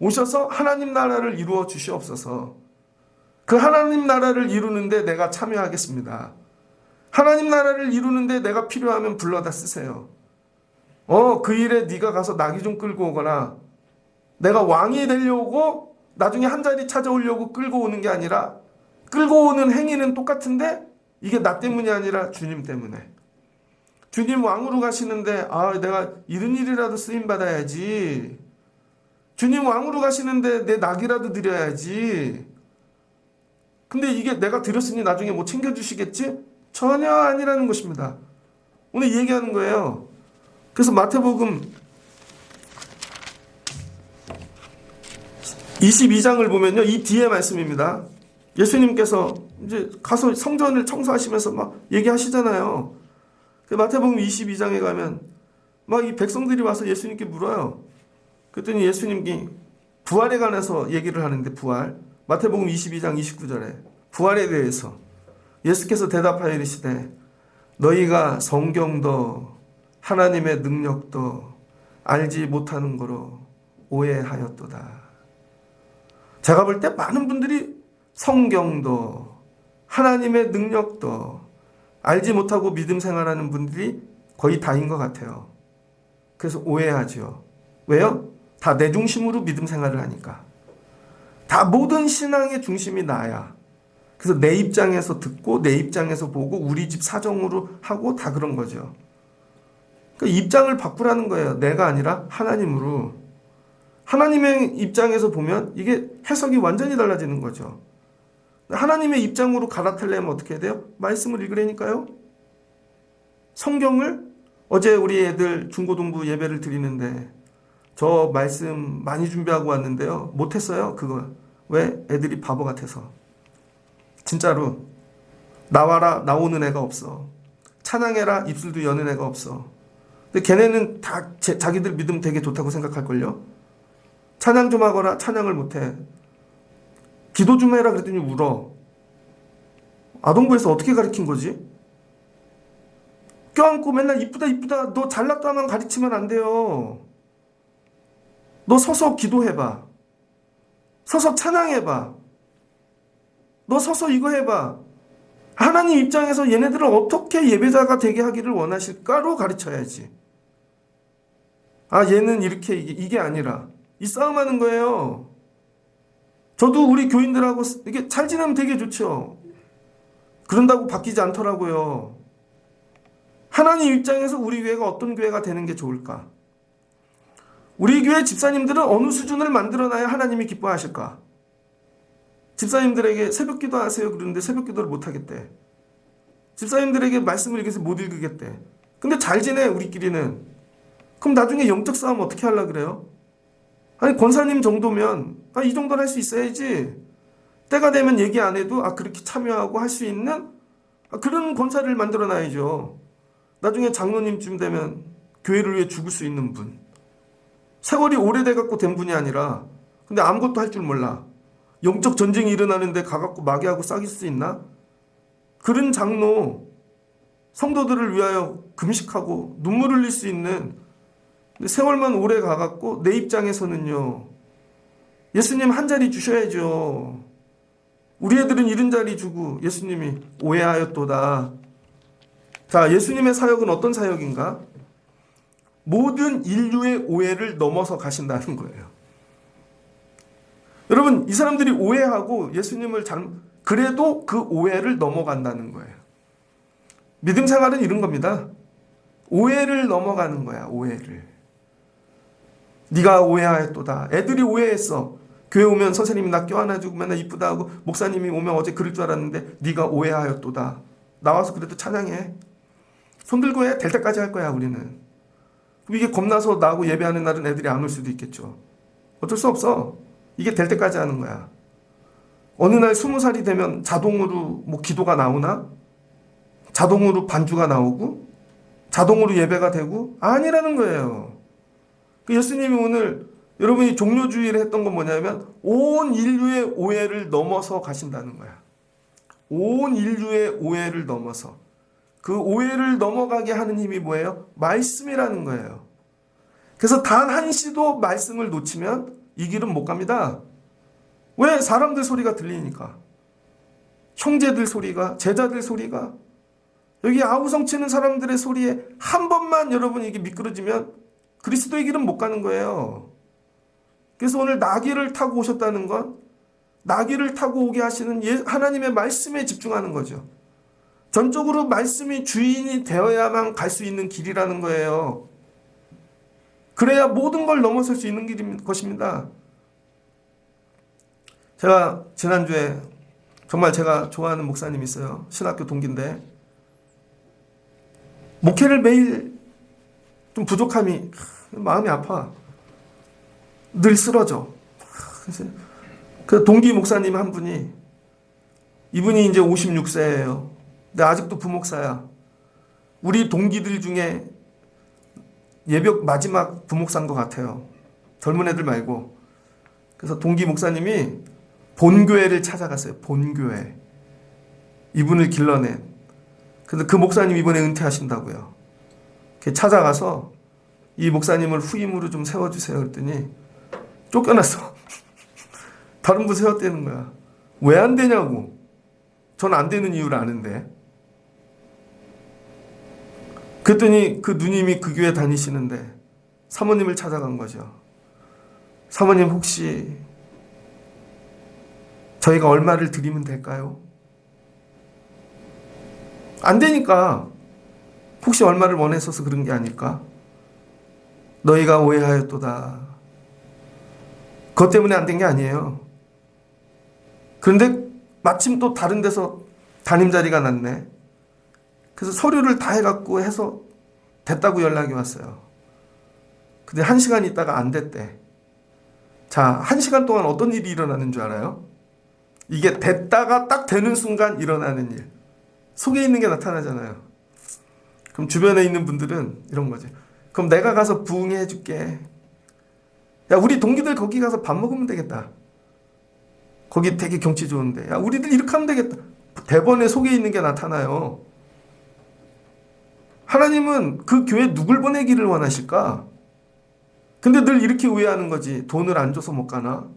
오셔서 하나님 나라를 이루어 주시옵소서. 그 하나님 나라를 이루는데 내가 참여하겠습니다. 하나님 나라를 이루는데 내가 필요하면 불러다 쓰세요. 그 일에 네가 가서 나귀 좀 끌고 오거나, 내가 왕이 되려고 나중에 한 자리 찾아오려고 끌고 오는 게 아니라, 끌고 오는 행위는 똑같은데 이게 나 때문이 아니라 주님 때문에. 주님 왕으로 가시는데 내가 이런 일이라도 쓰임 받아야지. 주님 왕으로 가시는데 내 낙이라도 드려야지. 근데 이게 내가 드렸으니 나중에 뭐 챙겨주시겠지? 전혀 아니라는 것입니다. 오늘 얘기하는 거예요. 그래서 마태복음 22장을 보면요, 이 뒤에 말씀입니다. 예수님께서 이제 가서 성전을 청소하시면서 막 얘기하시잖아요. 마태복음 22장에 가면 막 이 백성들이 와서 예수님께 물어요. 그랬더니 예수님이 부활에 관해서 얘기를 하는데, 부활, 마태복음 22장 29절에 부활에 대해서 예수께서 대답하여 이르시되 너희가 성경도 하나님의 능력도 알지 못하는 거로 오해하였도다. 제가 볼 때 많은 분들이 성경도 하나님의 능력도 알지 못하고 믿음 생활하는 분들이 거의 다인 것 같아요. 그래서 오해하죠. 왜요? 다 내 중심으로 믿음 생활을 하니까. 다 모든 신앙의 중심이 나야. 그래서 내 입장에서 듣고 내 입장에서 보고 우리 집 사정으로 하고 다 그런 거죠. 그러니까 입장을 바꾸라는 거예요. 내가 아니라 하나님으로. 하나님의 입장에서 보면 이게 해석이 완전히 달라지는 거죠. 하나님의 입장으로 갈아타려면 어떻게 해야 돼요? 말씀을 읽으라니까요. 성경을, 어제 우리 애들 중고등부 예배를 드리는데 저 말씀 많이 준비하고 왔는데요, 못했어요. 그거 왜? 애들이 바보 같아서. 진짜로. 나와라 나오는 애가 없어. 찬양해라 입술도 여는 애가 없어. 근데 걔네는 다 자기들 믿음 되게 좋다고 생각할걸요. 찬양 좀 하거라, 찬양을 못해. 기도 좀 해라 그랬더니 울어. 아동부에서 어떻게 가르친 거지? 껴안고 맨날 이쁘다 이쁘다, 너 잘났다만 가르치면 안 돼요. 너 서서 기도해봐. 서서 찬양해봐. 너 서서 이거 해봐. 하나님 입장에서 얘네들을 어떻게 예배자가 되게 하기를 원하실까로 가르쳐야지. 얘는 이렇게, 이게 아니라 이 싸움하는 거예요. 저도 우리 교인들하고 이게 잘 지내면 되게 좋죠. 그런다고 바뀌지 않더라고요. 하나님 입장에서 우리 교회가 어떤 교회가 되는 게 좋을까? 우리 교회 집사님들은 어느 수준을 만들어놔야 하나님이 기뻐하실까? 집사님들에게 새벽 기도 하세요 그러는데 새벽 기도를 못 하겠대. 집사님들에게 말씀을 읽어서 못 읽겠대. 근데 잘 지내 우리끼리는. 그럼 나중에 영적 싸움 어떻게 하려고 그래요? 아니 권사님 정도면 이 정도는 할 수 있어야지. 때가 되면 얘기 안 해도 그렇게 참여하고 할 수 있는 그런 권사를 만들어 놔야죠. 나중에 장로님쯤 되면 교회를 위해 죽을 수 있는 분. 세월이 오래돼 갖고 된 분이 아니라 근데 아무것도 할 줄 몰라. 영적 전쟁이 일어나는데 가갖고 마귀하고 싸길 수 있나? 그런 장로, 성도들을 위하여 금식하고 눈물 흘릴 수 있는, 근데 세월만 오래 가갖고 내 입장에서는요, 예수님 한 자리 주셔야죠. 우리 애들은 이런 자리 주고 예수님이 오해하였도다. 자, 예수님의 사역은 어떤 사역인가? 모든 인류의 오해를 넘어서 가신다는 거예요. 여러분, 이 사람들이 오해하고 예수님을 그래도 그 오해를 넘어간다는 거예요. 믿음 생활은 이런 겁니다. 오해를 넘어가는 거야, 오해를. 네가 오해하였도다. 애들이 오해했어. 교회 오면 선생님이 나 껴안아주고 맨날 이쁘다 하고 목사님이 오면 어제 그럴 줄 알았는데 네가 오해하였도다. 나와서 그래도 찬양해. 손 들고 해. 될 때까지 할 거야, 우리는. 그럼 이게 겁나서 나하고 예배하는 날은 애들이 안 올 수도 있겠죠. 어쩔 수 없어. 이게 될 때까지 하는 거야. 어느 날 20살이 되면 자동으로 뭐 기도가 나오나? 자동으로 반주가 나오고? 자동으로 예배가 되고? 아니라는 거예요. 예수님이 오늘 여러분이 종료주의를 했던 건 뭐냐면 온 인류의 오해를 넘어서 가신다는 거야. 온 인류의 오해를 넘어서. 그 오해를 넘어가게 하는 힘이 뭐예요? 말씀이라는 거예요. 그래서 단 한시도 말씀을 놓치면 이 길은 못 갑니다. 왜? 사람들 소리가 들리니까. 형제들 소리가, 제자들 소리가, 여기 아우성 치는 사람들의 소리에 한 번만 여러분 이게 미끄러지면 그리스도의 길은 못 가는 거예요. 그래서 오늘 나귀를 타고 오셨다는 건 나귀를 타고 오게 하시는 하나님의 말씀에 집중하는 거죠. 전적으로 말씀이 주인이 되어야만 갈 수 있는 길이라는 거예요. 그래야 모든 걸 넘어설 수 있는 것입니다. 제가 지난주에 정말 제가 좋아하는 목사님이 있어요. 신학교 동기인데 목회를 매일 좀 부족함이 마음이 아파. 늘 쓰러져. 그 동기 목사님 한 분이 이분이 이제 56세예요. 근데 아직도 부목사야. 우리 동기들 중에 예벽 마지막 부목사인 것 같아요. 젊은 애들 말고. 그래서 동기 목사님이 본교회를 찾아갔어요. 본교회. 이분을 길러낸. 근데 그 목사님 이번에 은퇴하신다고요. 찾아가서 이 목사님을 후임으로 좀 세워주세요. 그랬더니 쫓겨났어. 다른 분 세웠다는 거야. 왜 안 되냐고. 전 안 되는 이유를 아는데. 그랬더니 그 누님이 그 교회 다니시는데 사모님을 찾아간 거죠. 사모님 혹시 저희가 얼마를 드리면 될까요? 안 되니까 혹시 얼마를 원했어서 그런 게 아닐까? 너희가 오해하였도다. 그것 때문에 안 된 게 아니에요. 그런데 마침 또 다른 데서 담임 자리가 났네. 그래서 서류를 다 해갖고 해서 됐다고 연락이 왔어요. 근데 1시간 있다가 안 됐대. 자, 1시간 동안 어떤 일이 일어나는 줄 알아요? 이게 됐다가 딱 되는 순간 일어나는 일. 속에 있는 게 나타나잖아요. 그럼 주변에 있는 분들은 이런 거지. 그럼 내가 가서 부응해 해줄게. 야, 우리 동기들 거기 가서 밥 먹으면 되겠다. 거기 되게 경치 좋은데. 야, 우리들 이렇게 하면 되겠다. 대번에 속에 있는 게 나타나요. 하나님은 그 교회에 누굴 보내기를 원하실까? 근데 늘 이렇게 오해하는 거지. 돈을 안 줘서 못 가나?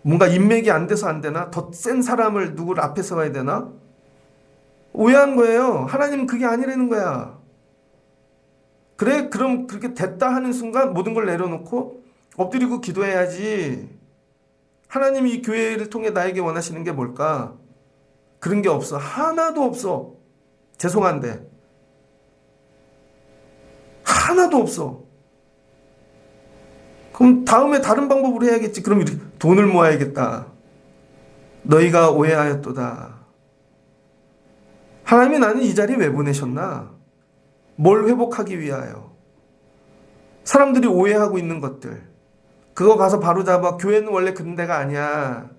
뭔가 인맥이 안 돼서 안 되나? 더 센 사람을 누구를 앞에 세워야 되나? 오해한 거예요. 하나님은 그게 아니라는 거야. 그래, 그럼 그렇게 됐다 하는 순간 모든 걸 내려놓고 엎드리고 기도해야지. 하나님이 이 교회를 통해 나에게 원하시는 게 뭘까? 그런 게 없어. 하나도 없어. 죄송한데. 하나도 없어. 그럼 다음에 다른 방법으로 해야겠지. 그럼 이렇게 돈을 모아야겠다. 너희가 오해하였도다. 하나님이 나는 이 자리에 왜 보내셨나? 뭘 회복하기 위하여? 사람들이 오해하고 있는 것들. 그거 가서 바로잡아. 교회는 원래 그런 데가 아니야.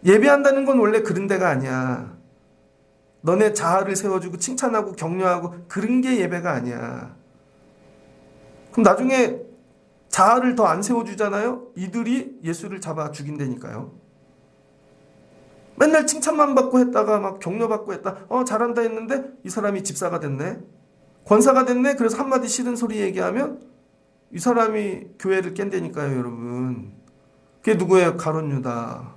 예배한다는 건 원래 그런 데가 아니야. 너네 자아를 세워주고 칭찬하고 격려하고 그런 게 예배가 아니야. 그럼 나중에 자아를 더 안 세워주잖아요? 이들이 예수를 잡아 죽인다니까요. 맨날 칭찬만 받고 했다가 막 격려받고 했다. 잘한다 했는데 이 사람이 집사가 됐네. 권사가 됐네. 그래서 한마디 싫은 소리 얘기하면 이 사람이 교회를 깬다니까요, 여러분. 그게 누구예요? 가룟 유다.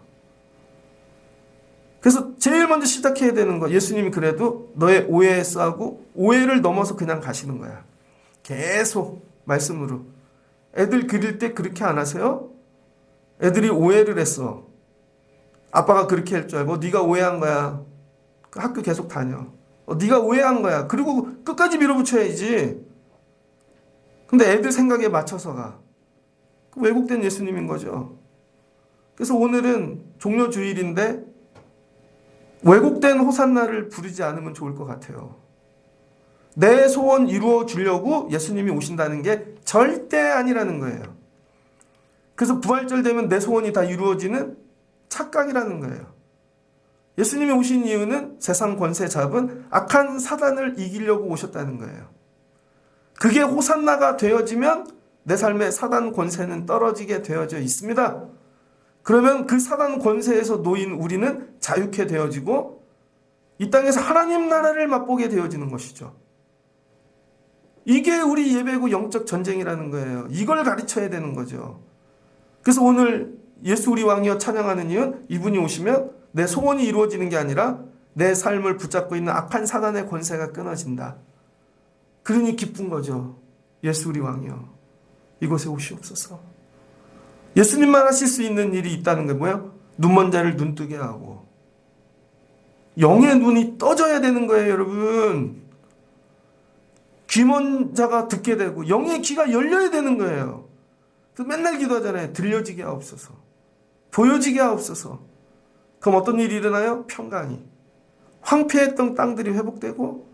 그래서 제일 먼저 시작해야 되는 거. 예수님이 그래도 너의 오해에 싸우고 오해를 넘어서 그냥 가시는 거야. 계속 말씀으로. 애들 그릴 때 그렇게 안 하세요? 애들이 오해를 했어. 아빠가 그렇게 할 줄 알고 네가 오해한 거야. 학교 계속 다녀. 네가 오해한 거야. 그리고 끝까지 밀어붙여야지. 근데 애들 생각에 맞춰서 가. 왜곡된 예수님인 거죠. 그래서 오늘은 종료주일인데 왜곡된 호산나를 부르지 않으면 좋을 것 같아요. 내 소원 이루어 주려고 예수님이 오신다는 게 절대 아니라는 거예요. 그래서 부활절 되면 내 소원이 다 이루어지는 착각이라는 거예요. 예수님이 오신 이유는 세상 권세 잡은 악한 사단을 이기려고 오셨다는 거예요. 그게 호산나가 되어지면 내 삶의 사단 권세는 떨어지게 되어져 있습니다. 그러면 그 사단 권세에서 놓인 우리는 자유케 되어지고 이 땅에서 하나님 나라를 맛보게 되어지는 것이죠. 이게 우리 예배고 영적 전쟁이라는 거예요. 이걸 가르쳐야 되는 거죠. 그래서 오늘 예수 우리 왕이여 찬양하는 이유는 이분이 오시면 내 소원이 이루어지는 게 아니라 내 삶을 붙잡고 있는 악한 사단의 권세가 끊어진다. 그러니 기쁜 거죠. 예수 우리 왕이여 이곳에 오시옵소서. 예수님만 하실 수 있는 일이 있다는 게 뭐예요? 눈먼 자를 눈뜨게 하고 영의 눈이 떠져야 되는 거예요, 여러분. 귀먼 자가 듣게 되고 영의 귀가 열려야 되는 거예요. 그래서 맨날 기도하잖아요. 들려지게 하옵소서. 보여지게 하옵소서. 그럼 어떤 일이 일어나요? 평강이. 황폐했던 땅들이 회복되고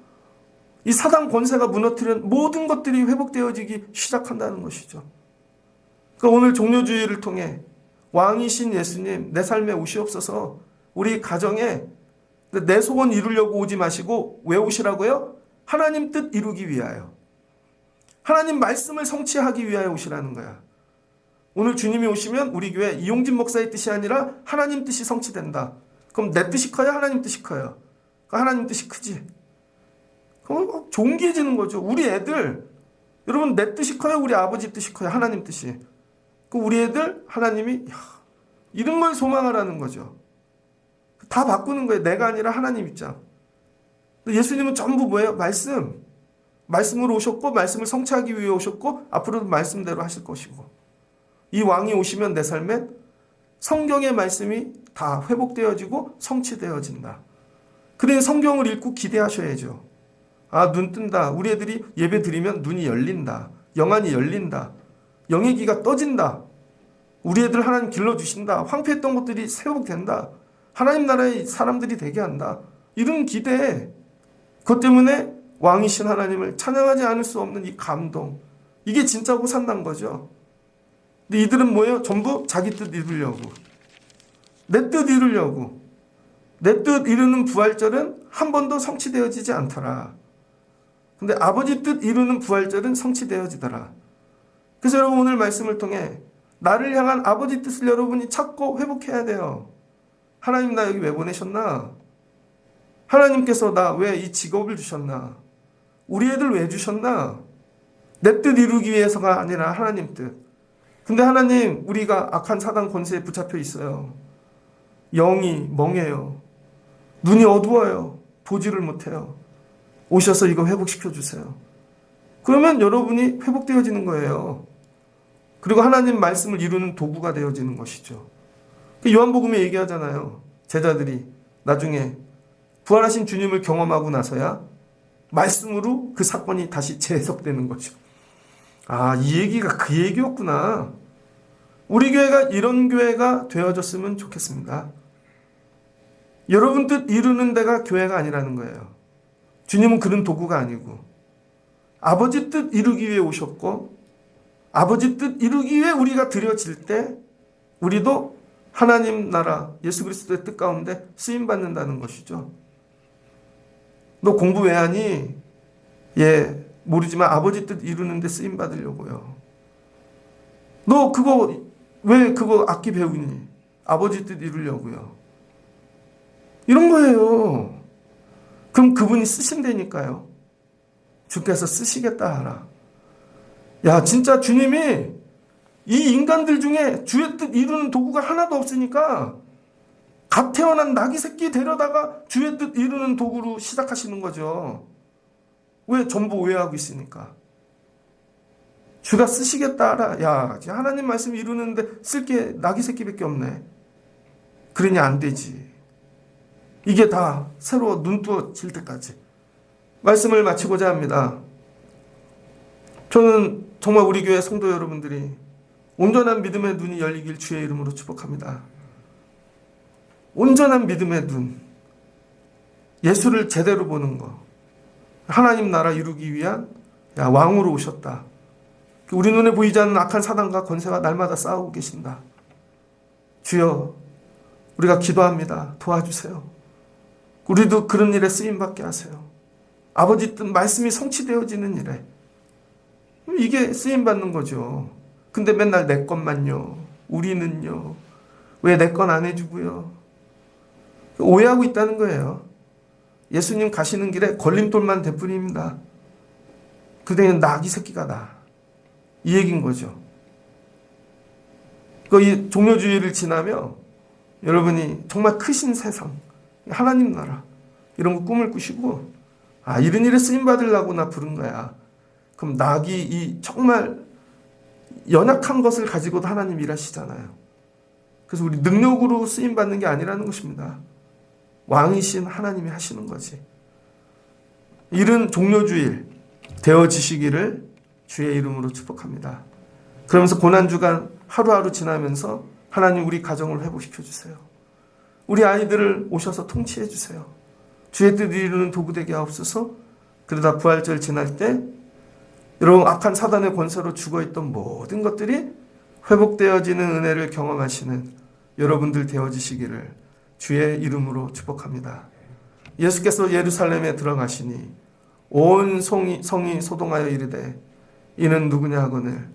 이 사단 권세가 무너뜨린 모든 것들이 회복되어지기 시작한다는 것이죠. 그러니까 오늘 종료주의를 통해 왕이신 예수님 내 삶에 오시옵소서. 우리 가정에 내 소원 이루려고 오지 마시고 왜 오시라고요? 하나님 뜻 이루기 위하여. 하나님 말씀을 성취하기 위하여 오시라는 거야. 오늘 주님이 오시면 우리 교회 이용진 목사의 뜻이 아니라 하나님 뜻이 성취된다. 그럼 내 뜻이 커요? 하나님 뜻이 커요? 하나님 뜻이 크지. 그럼 존귀해지는 거죠. 우리 애들 여러분 내 뜻이 커요? 우리 아버지 뜻이 커요? 하나님 뜻이. 그럼 우리 애들 하나님이 이런 걸 소망하라는 거죠. 다 바꾸는 거예요. 내가 아니라 하나님 입장. 예수님은 전부 뭐예요? 말씀으로 오셨고 말씀을 성취하기 위해 오셨고 앞으로도 말씀대로 하실 것이고 이 왕이 오시면 내 삶에 성경의 말씀이 다 회복되어지고 성취되어진다. 그래 성경을 읽고 기대하셔야죠. 눈 뜬다. 우리 애들이 예배 드리면 눈이 열린다. 영안이 열린다. 영의 귀가 떠진다. 우리 애들 하나님 길러주신다. 황폐했던 것들이 회복된다. 하나님 나라의 사람들이 되게 한다. 이런 기대. 그것 때문에 왕이신 하나님을 찬양하지 않을 수 없는 이 감동. 이게 진짜 호산나인 거죠. 근데 이들은 뭐예요? 전부 자기 뜻 이루려고. 내 뜻 이루려고. 내 뜻 이루는 부활절은 한 번도 성취되어지지 않더라. 근데 아버지 뜻 이루는 부활절은 성취되어지더라. 그래서 여러분 오늘 말씀을 통해 나를 향한 아버지 뜻을 여러분이 찾고 회복해야 돼요. 하나님 나 여기 왜 보내셨나? 하나님께서 나 왜 이 직업을 주셨나? 우리 애들 왜 주셨나? 내 뜻 이루기 위해서가 아니라 하나님 뜻. 근데 하나님 우리가 악한 사단 권세에 붙잡혀 있어요. 영이 멍해요. 눈이 어두워요. 보지를 못해요. 오셔서 이거 회복시켜 주세요. 그러면 여러분이 회복되어지는 거예요. 그리고 하나님 말씀을 이루는 도구가 되어지는 것이죠. 요한복음에 얘기하잖아요. 제자들이 나중에 부활하신 주님을 경험하고 나서야 말씀으로 그 사건이 다시 재해석되는 거죠. 이 얘기가 그 얘기였구나. 우리 교회가 이런 교회가 되어졌으면 좋겠습니다. 여러분 뜻 이루는 데가 교회가 아니라는 거예요. 주님은 그런 도구가 아니고 아버지 뜻 이루기 위해 오셨고 아버지 뜻 이루기 위해 우리가 드려질 때 우리도 하나님 나라 예수 그리스도의 뜻 가운데 쓰임 받는다는 것이죠. 너 공부 왜 하니? 예, 모르지만 아버지 뜻 이루는데 쓰임 받으려고요. 너 그거 왜 그거 악기 배우니? 아버지 뜻 이루려고요. 이런 거예요. 그럼 그분이 쓰신다니까요. 주께서 쓰시겠다 하라. 야, 진짜 주님이 이 인간들 중에 주의 뜻 이루는 도구가 하나도 없으니까 갓 태어난 나귀 새끼 데려다가 주의 뜻 이루는 도구로 시작하시는 거죠. 왜? 전부 오해하고 있으니까. 주가 쓰시겠다 하라. 야, 하나님 말씀 이루는데 쓸 게 나귀 새끼밖에 없네. 그러니 안 되지. 이게 다 새로 눈 뜨어질 때까지. 말씀을 마치고자 합니다. 저는 정말 우리 교회 성도 여러분들이 온전한 믿음의 눈이 열리길 주의 이름으로 축복합니다. 온전한 믿음의 눈. 예수를 제대로 보는 거. 하나님 나라 이루기 위한 왕으로 오셨다. 우리 눈에 보이지 않는 악한 사단과 권세가 날마다 싸우고 계신다. 주여, 우리가 기도합니다. 도와주세요. 우리도 그런 일에 쓰임받게 하세요. 아버지 뜻 말씀이 성취되어지는 일에. 이게 쓰임받는 거죠. 근데 맨날 내 것만요. 우리는요. 왜 내 건 안 해주고요. 오해하고 있다는 거예요. 예수님 가시는 길에 걸림돌만 대뿐입니다. 그대는 나귀 새끼가 나. 이 얘기인 거죠. 이 종료주의를 지나며 여러분이 정말 크신 세상, 하나님 나라 이런 거 꿈을 꾸시고 이런 일에 쓰임 받으려고 나 부른 거야. 그럼 나귀 이 정말 연약한 것을 가지고도 하나님 일하시잖아요. 그래서 우리 능력으로 쓰임 받는 게 아니라는 것입니다. 왕이신 하나님이 하시는 거지. 이른 종료주일 되어지시기를 주의 이름으로 축복합니다. 그러면서 고난주간 하루하루 지나면서 하나님 우리 가정을 회복시켜 주세요. 우리 아이들을 오셔서 통치해 주세요. 주의 뜻 이루는 도구 되게 하옵소서. 그러다 부활절 지날 때 여러분 악한 사단의 권세로 죽어있던 모든 것들이 회복되어지는 은혜를 경험하시는 여러분들 되어지시기를 주의 이름으로 축복합니다. 예수께서 예루살렘에 들어가시니 온 성이 소동하여 이르되 이는 누구냐 하거늘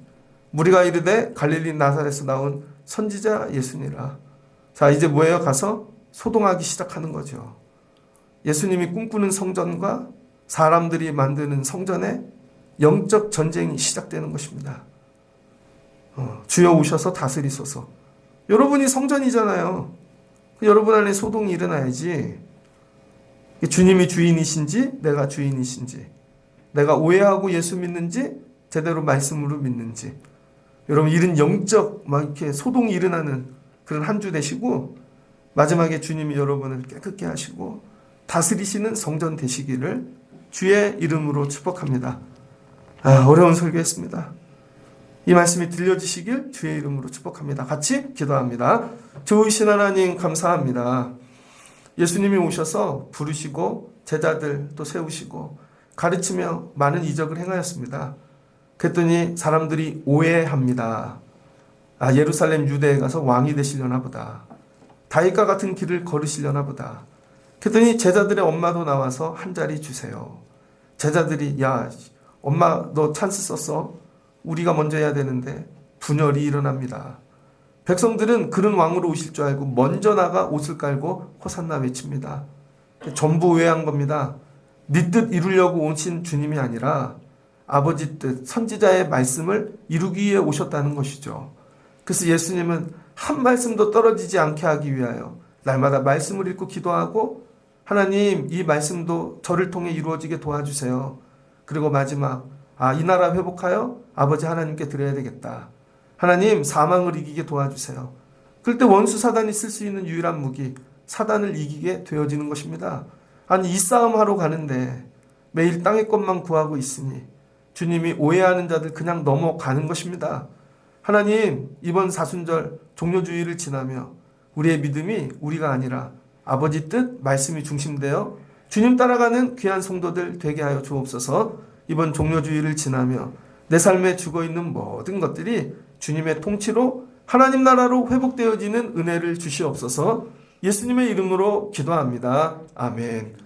무리가 이르되 갈릴리 나사렛에서 나온 선지자 예수니라. 자, 이제 뭐예요? 가서 소동하기 시작하는 거죠. 예수님이 꿈꾸는 성전과 사람들이 만드는 성전의 영적 전쟁이 시작되는 것입니다. 주여 오셔서 다스리소서. 여러분이 성전이잖아요. 여러분 안에 소동이 일어나야지. 주님이 주인이신지 내가 주인이신지, 내가 오해하고 예수 믿는지 제대로 말씀으로 믿는지, 여러분 이런 영적 막 이렇게 소동이 일어나는 그런 한 주 되시고 마지막에 주님이 여러분을 깨끗게 하시고 다스리시는 성전 되시기를 주의 이름으로 축복합니다. 어려운 설교했습니다. 이 말씀이 들려지시길 주의 이름으로 축복합니다. 같이 기도합니다. 좋으신 하나님 감사합니다. 예수님이 오셔서 부르시고 제자들 또 세우시고 가르치며 많은 이적을 행하였습니다. 그랬더니 사람들이 오해합니다. 예루살렘 유대에 가서 왕이 되시려나 보다. 다윗과 같은 길을 걸으시려나 보다. 그랬더니 제자들의 엄마도 나와서 한 자리 주세요. 제자들이 야 엄마 너 찬스 썼어. 우리가 먼저 해야 되는데 분열이 일어납니다. 백성들은 그런 왕으로 오실 줄 알고 먼저 나가 옷을 깔고 호산나 외칩니다. 전부 오해한 겁니다. 네 뜻 이루려고 오신 주님이 아니라 아버지 뜻, 선지자의 말씀을 이루기 위해 오셨다는 것이죠. 그래서 예수님은 한 말씀도 떨어지지 않게 하기 위하여 날마다 말씀을 읽고 기도하고 하나님 이 말씀도 저를 통해 이루어지게 도와주세요. 그리고 마지막 이 나라 회복하여 아버지 하나님께 드려야 되겠다. 하나님 사망을 이기게 도와주세요. 그럴 때 원수 사단이 쓸 수 있는 유일한 무기 사단을 이기게 되어지는 것입니다. 아니 이 싸움하러 가는데 매일 땅의 것만 구하고 있으니 주님이 오해하는 자들 그냥 넘어가는 것입니다. 하나님 이번 사순절 종료주의를 지나며 우리의 믿음이 우리가 아니라 아버지 뜻 말씀이 중심되어 주님 따라가는 귀한 성도들 되게 하여 주옵소서. 이번 종료주의를 지나며 내 삶에 죽어있는 모든 것들이 주님의 통치로 하나님 나라로 회복되어지는 은혜를 주시옵소서. 예수님의 이름으로 기도합니다. 아멘.